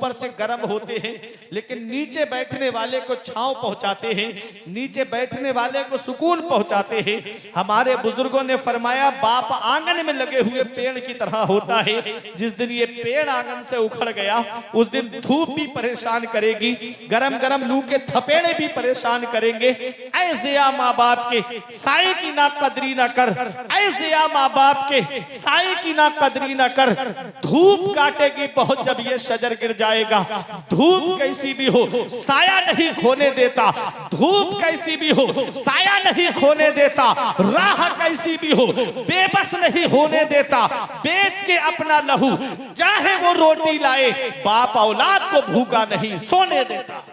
ऊपर से गर्म होते हैं, लेकिन नीचे बैठने वाले को छांव पहुंचाते हैं, नीचे बैठने वाले को सुकून पहुंचाते हैं। हमारे बुजुर्गों ने फरमाया बाप आंगन में लगे हुए पेड़ की तरह होता है। जिस दिन ये पेड़ आंगन से उखड़ गया उस दिन धूप भी परेशान करेगी, गरम गरम लू के थपेड़े भी परेशान करेंगे। ऐसे या माँ बाप के साए की ना कदरी ना कर, ऐसे या माँ बाप के साए की ना कदरी ना कर। धूप काटेगी बहुत जब ये शजर गिर जाएगा। धूप कैसी भी हो साया नहीं खोने देता, धूप कैसी भी हो साया नहीं खोने देता, राह कैसी भी हो बेबस नहीं होने देता। बेच के अपना लहू चाहे वो रोटी लाए, बाप औलाद को भूखा नहीं सोने देता।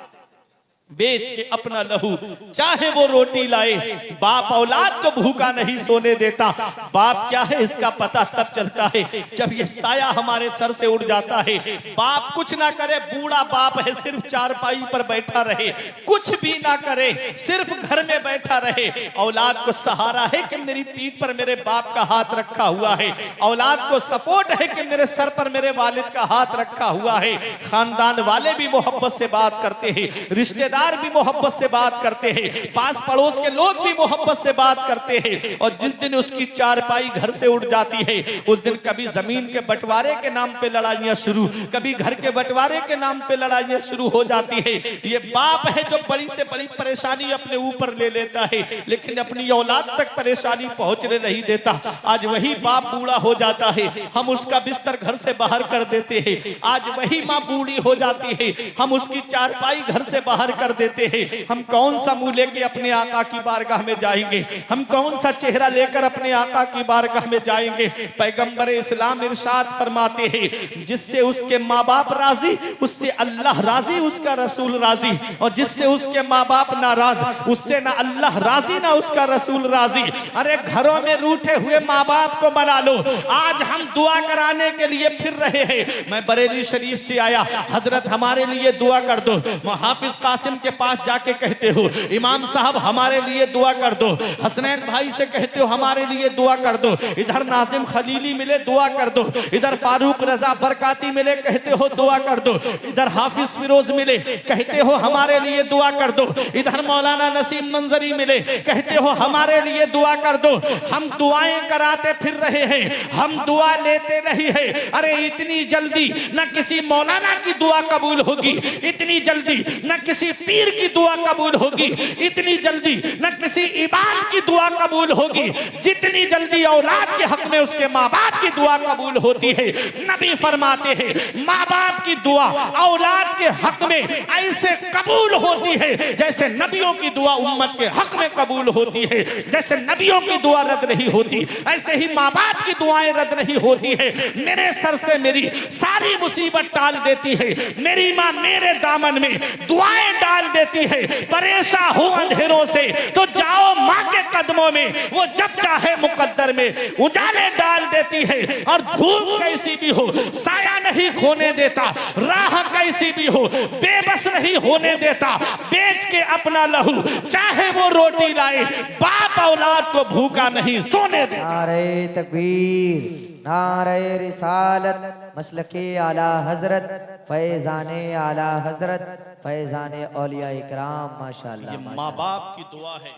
बेच के अपना लहू चाहे वो रोटी लाए, बाप औलाद को भूखा नहीं सोने देता। बाप क्या है इसका पता तब चलता है जब ये साया हमारे सर से उड़ जाता है। बाप कुछ ना करे, बूढ़ा बाप है, सिर्फ चारपाई पर बैठा रहे, कुछ भी ना करे, सिर्फ घर में बैठा रहे। औलाद को सहारा है कि मेरी पीठ पर मेरे बाप का हाथ रखा हुआ है, औलाद को सपोर्ट है कि मेरे सर पर मेरे वालिद का हाथ रखा हुआ है। खानदान वाले भी मोहब्बत से बात करते हैं, रिश्तेदार भी मोहब्बत से बात करते हैं, पास पड़ोस के लोग भी मोहब्बत से बात करते हैं। और जिस दिन उसकी चारपाई घर से उड़ जाती है उस दिन कभी जमीन के बंटवारे के नाम पे लड़ाइयां शुरू, कभी घर के बंटवारे के नाम पे लड़ाइयां शुरू हो जाती है। ये बाप है जो बड़ी से बड़ी परेशानी अपने ऊपर ले लेता है, लेकिन अपनी औलाद तक परेशानी पहुंचने नहीं देता। आज वही बाप बूढ़ा हो जाता है, हम उसका बिस्तर घर से बाहर कर देते हैं। आज वही माँ बूढ़ी हो जाती है, हम उसकी चारपाई घर से बाहर कर देते हैं। हम कौन सा मुंह लेके अपने आका की बारगाह में जाएंगे, हम कौन सा चेहरा लेकर अपने आका की बारगाह में जाएंगे। पैगंबर इस्लाम इरशाद फरमाते हैं जिससे उसके माँ बाप राजी उससे अल्लाह राजी, उसका रसूल राजी। और जिससे उसके माँ बाप नाराज उससे ना अल्लाह राजी ना उसका रसूल राजी। अरे घरों में रूठे हुए माँ बाप को मना लो। आज हम दुआ कराने के लिए फिर रहे हैं। मैं बरेली शरीफ से आया, हजरत हमारे लिए दुआ कर दो। हाफिज कासिम के पास जाके कहते हो इमाम साहब हमारे लिए दुआ कर दो। हसनैन भाई से कहते हो हमारे लिए दुआ कर दो। इधर नाजिम खलीली मिले दुआ कर दो, इधर फारूक रजा बरकाती मिले कहते हो दुआ कर दो, इधर हाफिज फिरोज मिले कहते हो हमारे लिए दुआ कर दो, इधर मौलाना नसीम मंजरी मिले कहते हो हमारे लिए दुआ कर दो। हम दुआएं कराते फिर रहे हैं, हम दुआ लेते नहीं है। अरे इतनी जल्दी न किसी मौलाना की दुआ कबूल होगी, इतनी जल्दी न किसी पीर की दुआ कबूल होगी, इतनी जल्दी न किसी इमाम की दुआ कबूल होगी जितनी जल्दी औलाद के हक में उसके माँ बाप की दुआ कबूल होती है। नबी फरमाते हैं माँ बाप की दुआ औलाद के हक में ऐसे कबूल होती है जैसे नबियों की दुआ उम्मत के हक में कबूल होती है। जैसे नबियों की दुआ रद्द नहीं होती ऐसे ही माँ बाप की दुआएं रद्द नहीं होती है। मेरे सर से मेरी सारी मुसीबत टाल देती है, मेरी माँ मेरे दामन में दुआएं डाल देती है। परेशान हो अंधेरों से तो जाओ माँ के कदमों में, वो जब चाहे मुकद्दर में उजाले डाल देती है। और धूप कैसी भी हो साया नहीं खोने देता, राह कैसी भी हो बेबस नहीं होने देता। बेच के अपना लहू चाहे वो रोटी लाए, बाप औलाद को भूखा नहीं सोने देता। नारे तकबीर, नारे रिसालत, मसलके आला हजरत, फैजाने आला हजरत, फैजाने औलिया इकराम। माशाअल्लाह। ये माँ बाप की दुआ है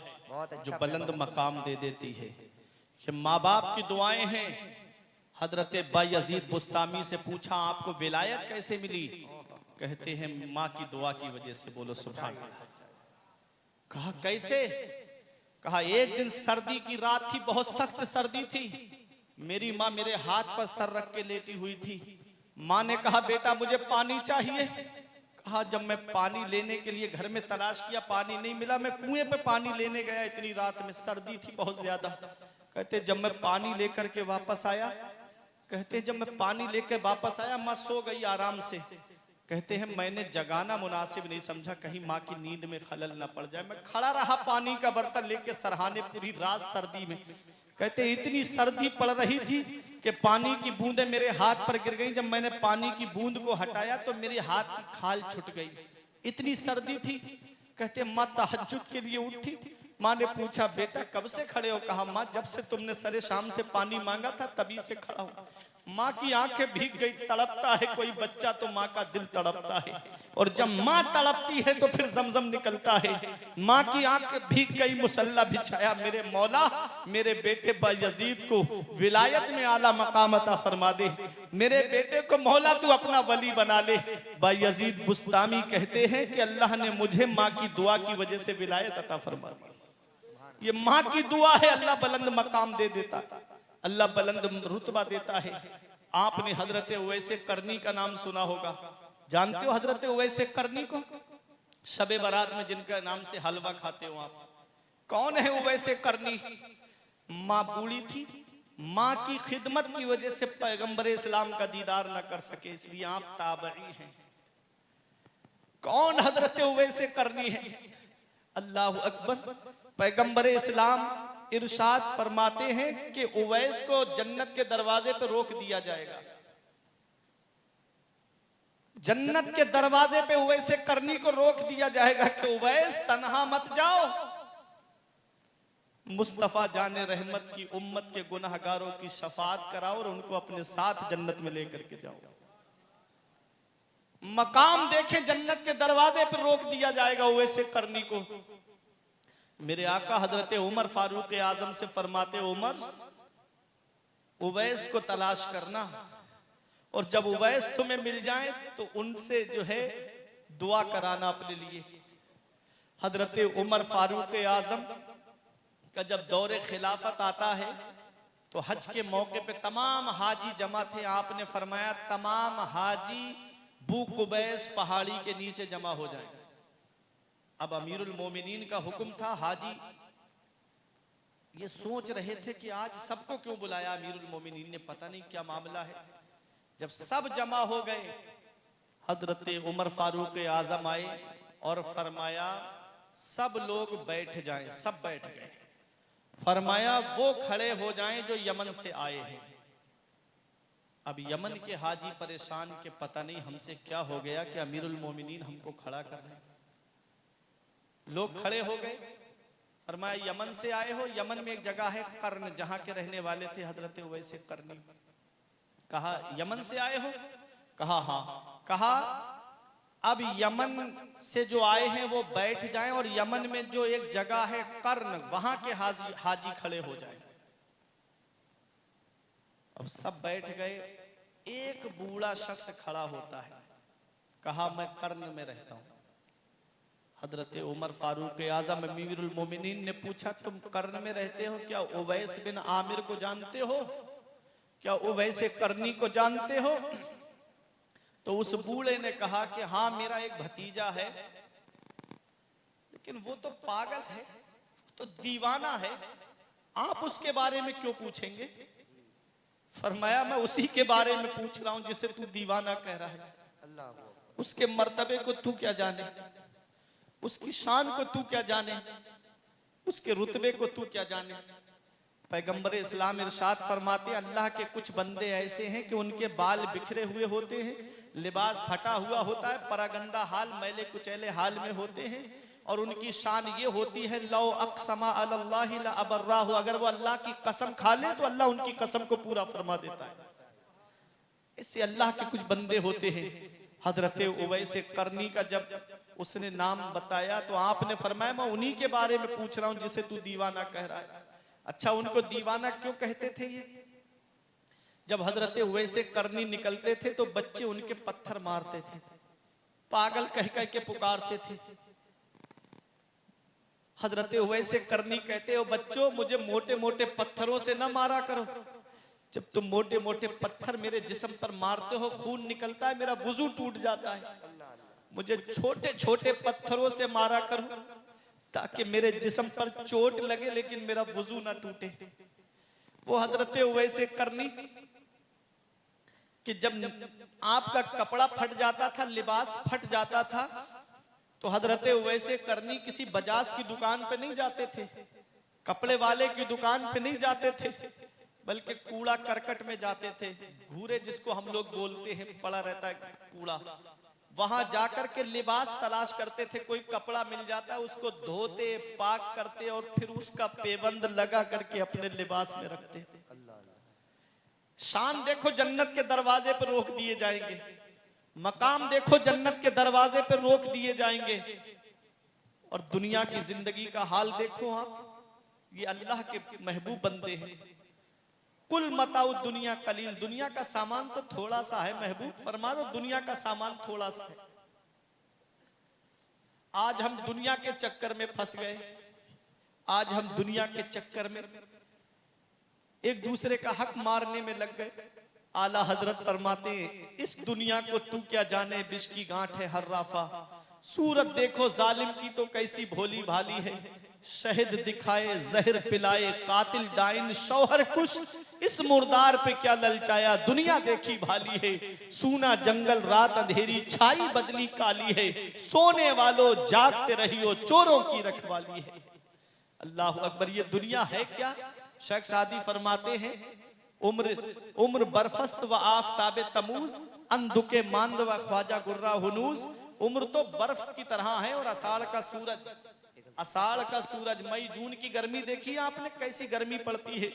जो बुलंद मकाम दे देती है। ये माँ बाप की दुआएं हैं। हजरत बायजीद बुस्तामी से पूछा आपको विलायत कैसे मिली? कहते हैं माँ की दुआ की वजह से। बोलो सुभान अल्लाह। कहा कैसे? कहा एक दिन सर्दी की रात थी, बहुत सख्त सर्दी थी। मेरी माँ मेरे हाथ पर सर रख के लेटी हुई थी। माँ ने कहा बेटा मुझे पानी चाहिए। कहा जब मैं पानी लेने के लिए घर में तलाश किया पानी नहीं मिला, मैं कुएं पे पानी लेने गया। इतनी रात में सर्दी थी बहुत ज्यादा। कहते जब मैं पानी लेकर के वापस आया, कहते जब मैं पानी लेकर वापस आया माँ सो गई आराम से। कहते हैं मैंने जगाना मुनासिब नहीं समझा, कहीं माँ की नींद में खलल न पड़ जाए। मैं खड़ा रहा पानी का बर्तन लेके सरहाने पूरी रात सर्दी में। कहते इतनी सर्दी पड़ रही थी कि पानी की बूंदें मेरे हाथ पर गिर गई। जब मैंने पानी की बूंद को हटाया तो मेरे हाथ की खाल छूट गई, इतनी सर्दी थी। कहते माँ तहज्जुद के लिए उठी। माँ ने पूछा बेटा कब से खड़े हो? कहा माँ जब से तुमने सरे शाम से पानी मांगा था तभी से खड़ा हूं। माँ की आंखें भीग गई, तड़पता है कोई बच्चा तो माँ का दिल तड़पता है, और जब माँ तड़पती है तो फिर जमजम निकलता है। माँ की आंखें भीग गई, मुसल्ला बिछाया, मेरे मौला मेरे बेटे बायजीद को विलायत में आला मकाम अता फरमा दे, मेरे बेटे को मौला तू अपना वली बना ले। बायजीद बुस्तामी कहते हैं कि अल्लाह ने मुझे माँ की दुआ की वजह से विलायत अता फरमा दी। ये माँ की दुआ है, अल्लाह बुलंद मकाम दे देता है, अल्लाह बुलंद रुतबा देता है। आपने हजरत उवैस करनी का नाम सुना होगा, जानते हो हजरत उवैस करनी को? शबे बारात में जिनका नाम से हलवा खाते हो आप, कौन है उवैस करनी? माँ बूढ़ी थी, माँ की खिदमत की वजह से पैगंबर इस्लाम का दीदार न कर सके, इसलिए आप ताबई हैं। कौन हजरत उवैस करनी है? अल्लाह अकबर। पैगंबर इस्लाम इरशाद फरमाते हैं कि उवैस को जन्नत के दरवाजे पर रोक दिया जाएगा, जन्नत के दरवाजे पे उवैस करनी को रोक दिया जाएगा कि उवैस तन्हा मत जाओ, मुस्तफा जाने रहमत की उम्मत के गुनाहगारों की शफाअत कराओ और उनको अपने साथ जन्नत में लेकर के जाओ। मकाम देखें, जन्नत के दरवाजे पर रोक दिया जाएगा उवैस करनी को। मेरे आका हजरत उमर फारूक आजम से फरमाते, उमर उवैस को तलाश करना, और जब उवैस तुम्हें मिल जाए तो उनसे जो है दुआ कराना अपने लिए। हजरत उमर फारूक आजम का जब दौरे खिलाफत आता है तो हज के मौके पे तमाम हाजी जमा थे। आपने फरमाया तमाम हाजी बू कुबैस पहाड़ी के नीचे जमा हो जाए। अब अमीरुल मोमिनीन का हुक्म था, हाजी ये सोच रहे थे कि आज सबको क्यों बुलाया अमीरुल मोमिनीन ने, पता नहीं क्या मामला है। जब सब जमा हो गए, हजरत उमर फारूक आजम आए और फरमाया सब लोग बैठ जाएं। सब बैठ गए। फरमाया वो खड़े हो जाएं जो यमन से आए हैं। अब यमन के हाजी परेशान के पता नहीं हमसे क्या हो गया कि अमीरुल मोमिनीन हमको खड़ा कर रहे हैं। लोग खड़े हो गए। फरमाया यमन से आए हो? यमन में एक जगह है कर्न, जहां के रहने वाले थे हजरत उवैस करनी। कहा यमन से आए हो? कहा हाँ। कहा अब यमन से जो आए हैं वो बैठ जाएं और यमन में जो एक जगह है कर्न, वहां के हाजी खड़े हो जाएं। अब सब बैठ गए। एक बूढ़ा शख्स खड़ा होता है, कहा मैं कर्न में रहता हूं। हजरत उमर फारूक आजम अमीरुल मोमिनीन ने पूछा तुम कर्न में रहते हो, क्या उवैस बिन आमिर को जानते हो? क्या उवैस करनी को जानते हो? तो उस बूढ़े ने कहा कि हाँ मेरा एक भतीजा है, लेकिन वो तो पागल है, तो दीवाना है, आप उसके बारे में क्यों पूछेंगे? फरमाया मैं उसी के बारे में पूछ रहा हूं जिसे तू दीवाना कह रहा है। उसके मर्तबे को तू क्या जाने, उसकी शान को तू क्या जाने, उसके रुतबे को तू क्या जाने। पैगंबर इस्लाम इरशाद फरमाते अल्लाह के कुछ बंदे ऐसे हैं कि उनके बाल बिखरे हुए होते हैं, लिबास फटा हुआ होता है, परागंदा हाल मैले कुचैले हाल में होते हैं, और उनकी शान ये होती है लौ अक़समा अलल्लाहि ला अबर्राहु, अगर वो अल्लाह की कसम खा ले तो अल्लाह उनकी कसम को पूरा फरमा देता है। इससे अल्लाह के कुछ बंदे होते हैं। हजरत उवैस करनी का जब उसने नाम बताया तो आपने फरमाया मैं उन्हीं के बारे में पूछ रहा हूं जिसे तू दीवाना कह रहा है। अच्छा उनको दीवाना क्यों कहते थे ये? जब हजरत उवैस करनी निकलते थे तो बच्चे उनके पत्थर मारते थे, पागल कह कह के पुकारते थे। हजरत उवैस करनी कहते हो बच्चों मुझे मोटे मोटे पत्थरों से ना मारा करो, जब तुम मोटे मोटे पत्थर मेरे जिस्म पर मारते हो खून निकलता है, मेरा वुजू टूट जाता है, मुझे छोटे छोटे पत्थरों से मारा करो ताकि मेरे जिस्म पर चोट लगे लेकिन मेरा वुजू ना टूटे। वो हजरत उवैस करनी कि जब आपका कपड़ा फट जाता था, लिबास फट जाता था, तो हजरत उवैस करनी किसी बजाज की दुकान पे नहीं जाते थे, कपड़े वाले की दुकान पे नहीं जाते थे, बल्कि कूड़ा करकट में जाते थे। घूरे जिसको हम लोग बोलते हैं, पड़ा रहता है कूड़ा, वहां जाकर के लिबास तलाश करते थे। कोई कपड़ा मिल जाता है उसको धोते, पाक करते और फिर उसका पेबंद लगा करके अपने लिबास में रखते। शान देखो जन्नत के दरवाजे पर रोक दिए जाएंगे, मकाम देखो जन्नत के दरवाजे पर रोक दिए जाएंगे। और दुनिया की जिंदगी का हाल देखो आप, ये अल्लाह के महबूब बंदे हैं। कुल मताउ दुनिया कलील, दुनिया का सामान तो थोड़ा सा है, महबूब फरमा दो दुनिया का सामान थोड़ा सा है। आज हम दुनिया के चक्कर में फंस गए, आज हम दुनिया के चक्कर में एक दूसरे का हक मारने में लग गए। आला हजरत फरमाते हैं, इस दुनिया को तू क्या जाने, विष की गांठ है हर राफा। सूरत देखो जालिम की तो कैसी भोली भाली है, शहद दिखाए जहर पिलाए कातिल डाइन शौहर खुश, इस मुर्दार पे क्या ललचाया दुनिया देखी भाली है। सूना जंगल रात अंधेरी छाई बदली काली है, सोने वालों जागते रहियो चोरों की रखवाली है। अल्लाह अकबर, ये दुनिया है क्या? शेख सादी फरमाते हैं, उम्र बरफस्त व आफताबे तमूज, अंधुके मांद व ख्वाजा गुर्रा हुनूज। उम्र तो बर्फ की तरह है और आषाढ़ का सूरज, आषाढ़ का सूरज, मई जून की गर्मी देखी आपने कैसी गर्मी पड़ती है।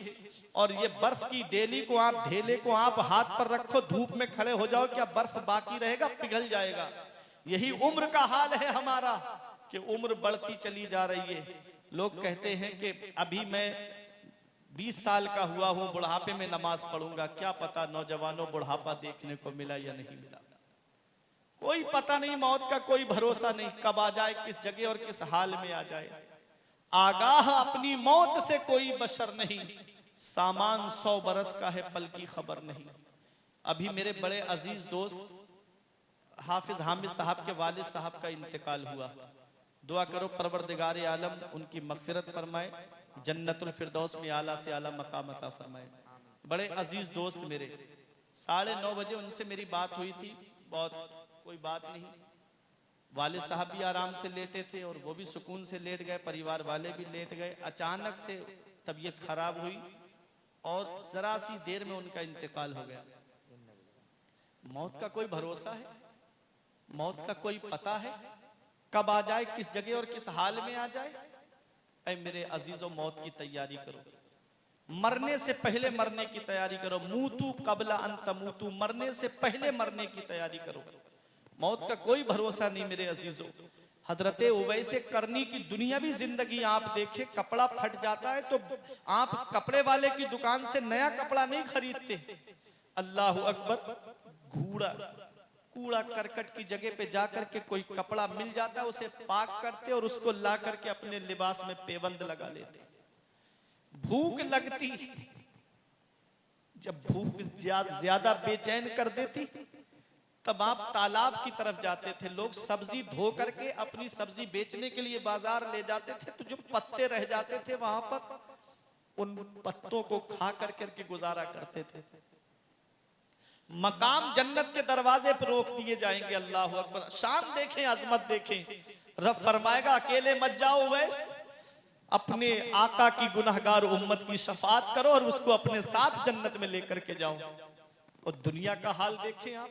और ये बर्फ की डेली को आप, ढेले को आप हाथ पर रखो, धूप में खड़े हो जाओ, क्या बर्फ बाकी रहेगा? पिघल जाएगा। यही उम्र का हाल है हमारा कि उम्र बढ़ती चली जा रही है। लोग कहते हैं कि अभी मैं 20 साल का हुआ हूं, बुढ़ापे में नमाज पढ़ूंगा। क्या पता नौजवानों बुढ़ापा देखने को मिला या नहीं मिला, कोई पता नहीं। मौत का कोई भरोसा नहीं, कब आ जाए, किस जगह और किस हाल में आ जाए। आगाह अपनी मौत से कोई बशर नहीं, सामान 100 बरस का है पल की खबर नहीं। अभी मेरे बड़े अजीज दोस्त हाफिज हामिद साहब के वालिद साहब का इंतकाल हुआ। दुआ करो परवरदिगार आलम उनकी मगफिरत फरमाए, जन्नतुल फिरदौस में आला से आला मकाम अता फरमाए। बड़े अजीज दोस्त मेरे, 9:30 बजे उनसे मेरी बात हुई थी, बहुत कोई बात नहीं। वालिद साहब भी आराम से लेटे थे और वो भी सुकून से लेट गए, परिवार वाले भी लेट गए। अचानक से तबीयत खराब हुई और जरा सी देर में उनका इंतकाल हो गया। मौत का कोई भरोसा है, मौत का कोई पता है, कब आ जाए, किस जगह और किस हाल में आ जाए। ऐ मेरे अजीजों, मौत की तैयारी करो, मरने से पहले मरने की तैयारी करो। मूतू कबला अन तमूतू, मरने से पहले मरने की तैयारी करो। मौत का कोई भरोसा नहीं मेरे अजीजों। हजरत उवैसे करनी की दुनियावी जिंदगी आप देखें, कपड़ा फट जाता है तो आप कपड़े वाले की दुकान से नया कपड़ा नहीं खरीदते। अल्लाह अकबर, कूड़ा करकट की जगह पे जाकर के कोई कपड़ा मिल जाता है, उसे पाक करते और उसको ला करके अपने लिबास में पेबंद लगा लेते। भूख लगती, जब भूख ज्यादा बेचैन कर देती तब आप तालाब की तरफ जाते थे। लोग सब्जी धो करके अपनी सब्जी बेचने के लिए बाजार ले जाते थे, तो जो पत्ते रह जाते थे वहां पर उन पत्तों को खा करके गुजारा करते थे। मकाम जन्नत के दरवाजे पर रोक दिए जाएंगे। अल्लाह अकबर, शान देखें, अजमत देखें। रब फरमाएगा अकेले मत जाओ वैस, अपने आका की गुनहगार उम्मत की शफात करो और उसको अपने साथ जन्नत में लेकर के जाओ। और दुनिया का हाल देखें आप,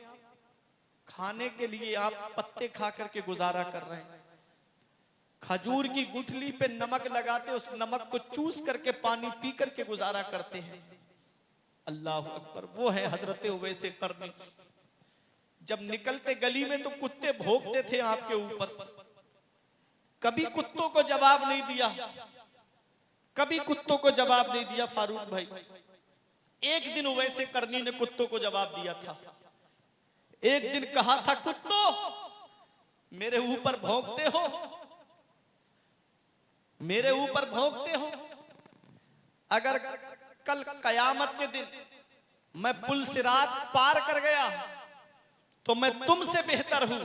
खाने के लिए आप पत्ते खा करके गुजारा कर रहे हैं। खजूर की गुठली पे नमक लगाते, उस नमक को चूस करके पानी पी करके गुजारा करते हैं। अल्लाह अकबर, वो है हजरत उवैसे करनी। जब निकलते गली में तो कुत्ते भौंकते थे आपके ऊपर, कभी कुत्तों को जवाब नहीं दिया, कभी कुत्तों को जवाब नहीं दिया फारूक भाई। एक दिन उवैसे करनी ने कुत्तों को जवाब दिया था। एक दिन कहा था, कुत्तों मेरे ऊपर भौंकते हो, मेरे ऊपर भौंकते हो, अगर कल कयामत के दिन मैं पुल सिरात पार कर गया तो मैं तुमसे बेहतर हूं,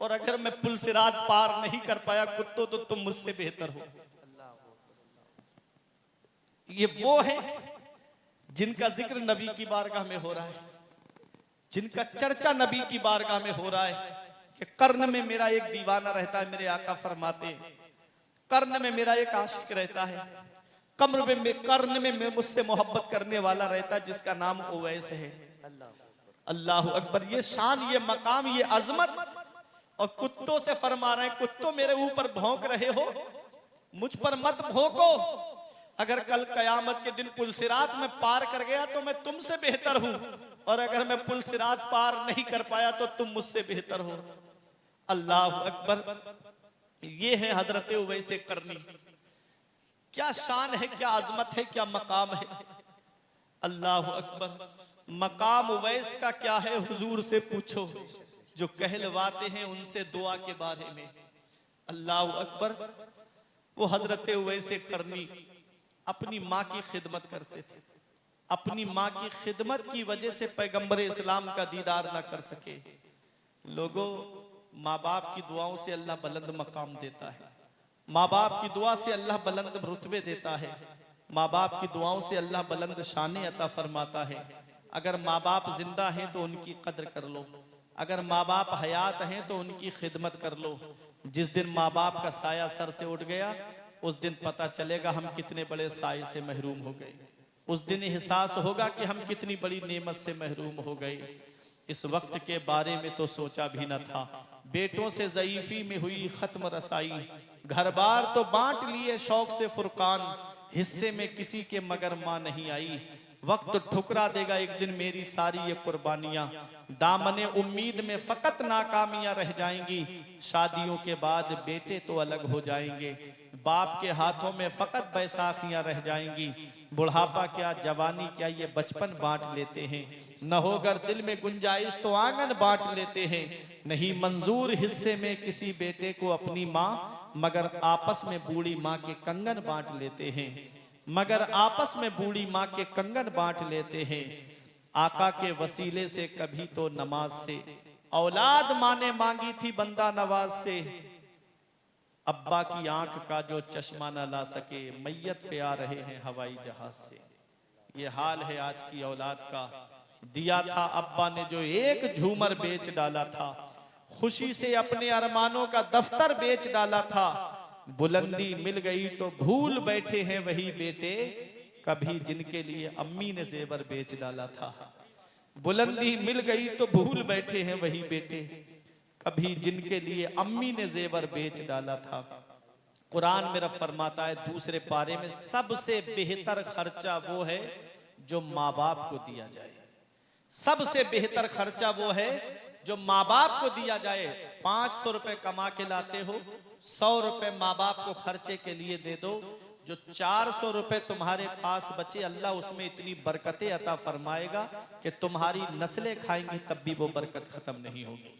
और अगर मैं पुल सिरात पार नहीं कर पाया कुत्तों तो तुम मुझसे बेहतर हो। ये वो है जिनका जिक्र नबी की बारगाह में हो रहा है, जिनका चर्चा नबी की बारगाह में हो रहा है कि कर्न में मेरा एक दीवाना रहता है। मेरे आका फरमाते हैं, कर्न में मेरा एक आशिक रहता है, कर्न में मुझसे मोहब्बत करने वाला रहता है जिसका नाम उवैस है। अल्लाह अकबर, ये शान, ये मकाम, ये अजमत। और कुत्तों से फरमा रहे हैं, कुत्तों मेरे ऊपर भौंक रहे हो, मुझ पर मत भौंको, अगर कल कयामत के दिन पुलसिरात में पार कर गया तो मैं तुमसे बेहतर हूं, और अगर मैं पुलसिरात पार नहीं कर पाया तो तुम मुझसे बेहतर हो। अल्लाह अकबर। ये है हजरत उवैस करनी। क्या शान है, क्या अजमत है, क्या मकाम है। अल्लाह अकबर। मकाम उवैस का क्या है, हुजूर से पूछो, जो कहलवाते हैं उनसे दुआ के बारे में। अल्लाह अकबर। वो हजरत उवैस करनी अपनी माँ की खिदमत करते थे। अपनी माँ की खिदमत की वजह से पैगंबर इस्लाम का दीदार ना कर सके। लोगों, माँ बाप की दुआओं से अल्लाह बुलंद मकाम देता है। माँ बाप की दुआ से अल्लाह बुलंद रुतबे देता है। माँ बाप की दुआओं से अल्लाह बुलंद शाने अता फरमाता है। अगर माँ बाप जिंदा हैं तो उनकी कद्र कर लो, अगर माँ बाप हयात हैं तो उनकी खिदमत कर लो। जिस दिन माँ बाप का साया सर से उठ गया, उस दिन पता चलेगा हम कितने बड़े साए से महरूम हो गए। उस दिन एहसास होगा कि हम कितनी बड़ी नेमत से महरूम हो गए। इस वक्त के बारे में तो सोचा भी न था। बेटों से ज़ईफी में हुई खत्म रसाई, घर बार तो बांट लिए शौक से फुरकान, हिस्से में किसी के मगर माँ नहीं आई। वक्त ठुकरा देगा एक दिन मेरी सारी ये कुर्बानियां, दामने उम्मीद में फकत नाकामियां रह जाएंगी। शादियों के बाद बेटे तो अलग हो जाएंगे, बाप के हाथों में फकत बैसाखियां रह जाएंगी। बुढ़ापा क्या, जवानी क्या, ये बचपन बांट लेते हैं। न होकर दिल में गुंजाइश तो आंगन बांट लेते हैं। नहीं मंजूर हिस्से में किसी बेटे को अपनी माँ, मगर आपस में बूढ़ी माँ के कंगन बांट लेते हैं। मगर आपस में बूढ़ी माँ के कंगन बांट लेते हैं। आका के वसीले से कभी तो नमाज से औलाद माँ ने मांगी थी बंदा नवाज से। अब्बा की आंख का जो चश्मा न ला सके, मैयत पे आ रहे हैं हवाई जहाज से। ये हाल है आज की औलाद का। दिया था अब्बा ने जो एक झूमर बेच डाला था, खुशी से अपने अरमानों का दफ्तर बेच डाला था। बुलंदी मिल गई तो भूल बैठे हैं वही बेटे, कभी जिनके लिए अम्मी ने जेवर बेच डाला था। बुलंदी मिल गई तो भूल बैठे हैं वही बेटे, कभी जिनके लिए अम्मी ने जेवर बेच डाला था। कुरान मेरा फरमाता है दूसरे पारे में, सबसे बेहतर खर्चा वो है जो माँ बाप को दिया जाए। सबसे बेहतर खर्चा वो है जो माँ बाप को दिया जाए। 500 रुपए कमा के लाते हो, 100 रुपए माँ बाप को खर्चे के लिए दे दो। जो 400 रुपए तुम्हारे पास बचे, अल्लाह उसमें इतनी बरकतें अता फरमाएगा कि तुम्हारी नस्लें खाएंगी तब भी वो बरकत खत्म नहीं होगी।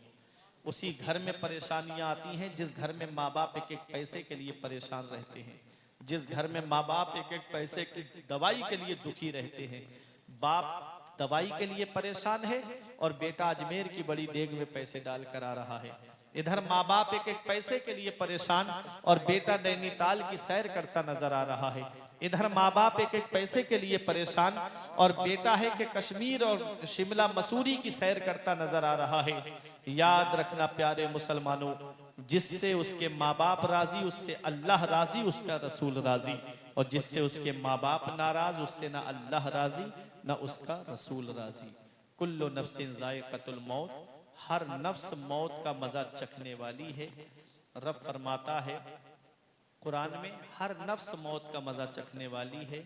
उसी घर में परेशानियां आती हैं जिस घर में माँ बाप एक एक पैसे के लिए परेशान रहते हैं, जिस घर में माँ बाप एक एक पैसे की दवाई के लिए दुखी रहते हैं। बाप दवाई के लिए परेशान है और बेटा अजमेर की बड़ी देग में पैसे डाल कर आ रहा है। इधर माँ बाप एक एक पैसे के लिए परेशान और बेटा नैनीताल की सैर करता नजर आ रहा है। इधर माँ बाप एक एक पैसे के लिए परेशान और बेटा है कि कश्मीर और शिमला मसूरी की सैर करता नजर आ रहा है। याद रखना प्यारे मुसलमानों, जिससे उसके माँ बाप राजी उससे अल्लाह राजी, उसका रसूल राजी। और जिससे उसके माँ बाप नाराज उससे ना अल्लाह राजी ना उसका रसूल राजी। कुल्लु नफ्सिन जायक़तुल मौत, हर नफ्स मौत का मजा चखने वाली है। रब फरमाता है कुरान में, हर नफ्स मौत का मजा चखने वाली है।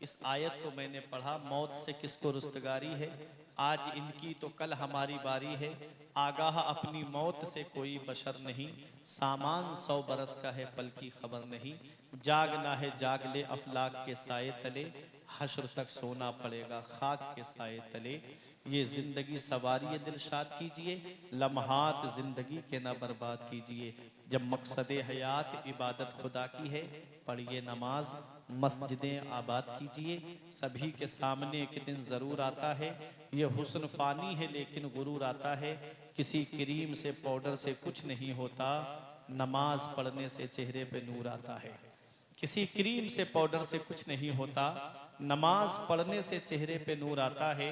इस आयत को मैंने पढ़ा, मौत से किसको रुस्तगारी है, आज इनकी तो कल हमारी बारी है। आगाह अपनी मौत से कोई बशर नहीं, सामान 100 बरस का है पल की खबर नहीं। जागना है जाग ले अफलाक के साए तले, हश्र तक सोना पड़ेगा खाक के साए तले। ये जिंदगी सवारी दिलशाद कीजिए, लम्हात जिंदगी के ना बर्बाद कीजिए। जब मकसद हयात इबादत खुदा की है, पढ़िए नमाज मस्जिदें आबाद कीजिए। सभी के सामने एक दिन जरूर आता है, ये हुस्न फानी है लेकिन गुरूर आता है। किसी क्रीम से पाउडर से कुछ नहीं होता, नमाज पढ़ने से चेहरे पे नूर आता है। किसी क्रीम से पाउडर से कुछ नहीं होता, नमाज पढ़ने से चेहरे पे नूर आता है।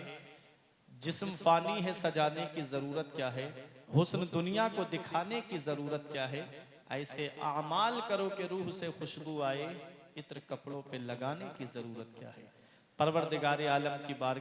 जिस्म फानी है सजाने की जरूरत क्या है, हुस्न दुनिया को दिखाने की जरूरत क्या है। ऐसे आमाल करो कि रूह से खुशबू आए, इत्र कपड़ों पे लगाने की जरूरत क्या है। परवरदिगार आलम की बार